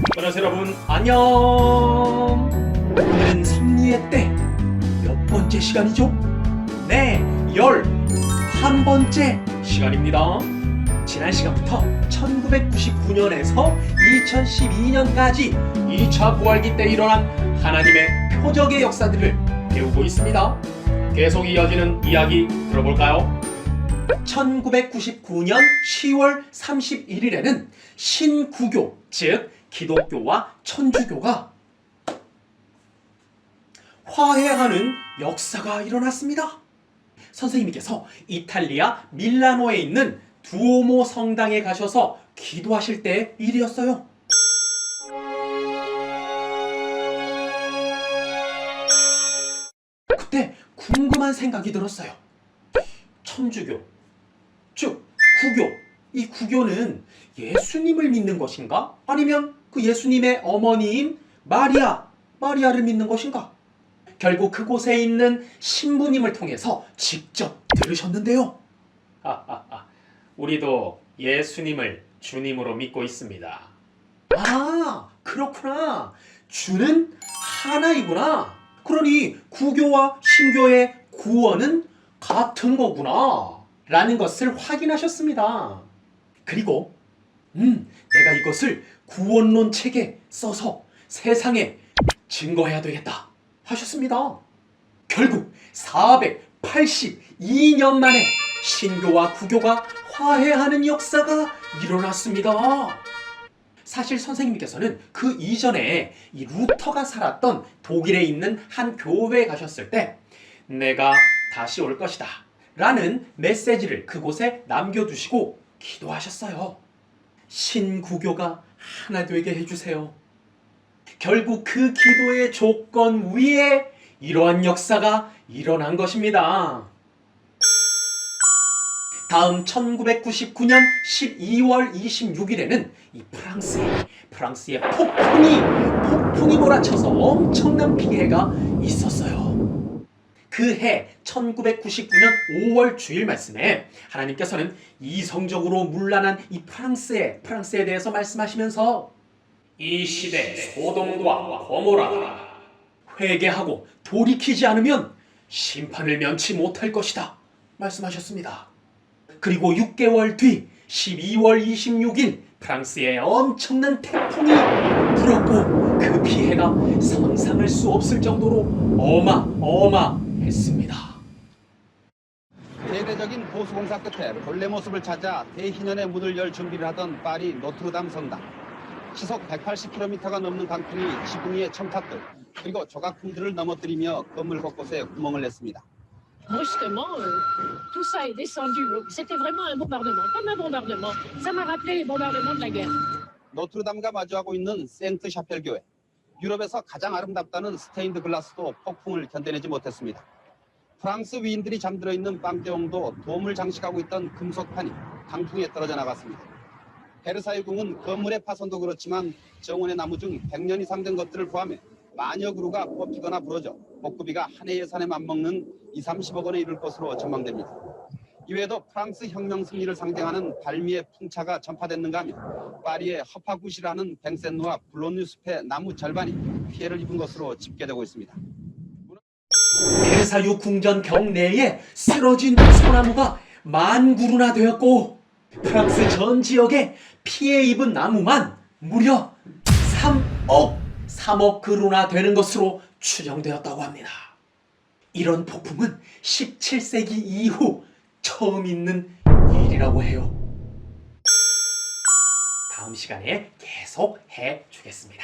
안녕하세요 여러분, 안녕. 오늘은 섭리의 때 몇 번째 시간이죠? 네, 11번째 시간입니다. 지난 시간부터 1999년에서 2012년까지 2차 부활기 때 일어난 하나님의 표적의 역사들을 배우고 있습니다. 계속 이어지는 이야기 들어볼까요? 1999년 10월 31일에는 신구교, 즉 기독교와 천주교가 화해하는 역사가 일어났습니다. 선생님께서 이탈리아 밀라노에 있는 두오모 성당에 가셔서 기도하실 때 일이었어요. 그때 궁금한 생각이 들었어요. 천주교, 즉 구교, 이 구교는 예수님을 믿는 것인가? 아니면 그 예수님의 어머니인 마리아를 믿는 것인가? 결국 그곳에 있는 신부님을 통해서 직접 들으셨는데요. 우리도 예수님을 주님으로 믿고 있습니다. 아, 그렇구나. 주는 하나이구나. 그러니 구교와 신교의 구원은 같은 거구나 라는 것을 확인하셨습니다. 그리고 내가 이것을 구원론 책에 써서 세상에 증거해야 되겠다 하셨습니다. 결국 482년 만에 신교와 구교가 화해하는 역사가 일어났습니다. 사실 선생님께서는 그 이전에 이 루터가 살았던 독일에 있는 한 교회에 가셨을 때 내가 다시 올 것이다 라는 메시지를 그곳에 남겨두시고 기도하셨어요. 신구교가 하나 되게 해주세요. 결국 그 기도의 조건 위에 이러한 역사가 일어난 것입니다. 다음 1999년 12월 26일에는 이 프랑스의 폭풍이 몰아쳐서 엄청난 피해가 있었어요. 그 해 1999년 5월 주일 말씀에 하나님께서는 이성적으로 문란한 이 프랑스에 대해서 말씀하시면서 이 시대 소돔과 고모라 회개하고 돌이키지 않으면 심판을 면치 못할 것이다 말씀하셨습니다. 그리고 6개월 뒤 12월 26일 프랑스에 엄청난 태풍이 불었고 그 피해가 상상할 수 없을 정도로 어마어마했습니다. 대대적인 보수공사 끝에 본래 모습을 찾아 대희년의 문을 열 준비를 하던 파리 노트르담 성당. 시속 180km가 넘는 강풍이 지붕 위의 첨탑들 그리고 조각품들을 넘어뜨리며 건물 곳곳에 구멍을 냈습니다. Brusquement, tout ça est descendu. C'était vraiment un bombardement, comme un bombardement. Ça m'a rappelé les bombardements de la guerre. 노트르담과 마주하고 있는 생트 샤펠 교회. 유럽에서 가장 아름답다는 스테인드 글라스도 폭풍을 견뎌내지 못했습니다. 프랑스 위인들이 잠들어 있는 빵대용도 돔을 장식하고 있던 금속판이 강풍에 떨어져 나갔습니다. 베르사유 궁은 건물의 파손도 그렇지만 정원의 나무 중 100년 이상 된 것들을 포함해 만여 그루가 뽑히거나 부러져 복구비가 한 해 예산에 맞먹는 20-30억 원에 이를 것으로 전망됩니다. 이외에도 프랑스 혁명 승리를 상징하는 발미의 풍차가 전파됐는가 하면 파리의 허파구시라는 뱅센누와 블론뉴 숲의 나무 절반이 피해를 입은 것으로 집계되고 있습니다. 베르사유 궁전 경내에 쓰러진 소나무가 10,000그루나 되었고 프랑스 전 지역에 피해 입은 나무만 무려 3억 그루나 되는 것으로 추정되었다고 합니다. 이런 폭풍은 17세기 이후 처음 있는 일이라고 해요. 다음 시간에 계속 해주겠습니다.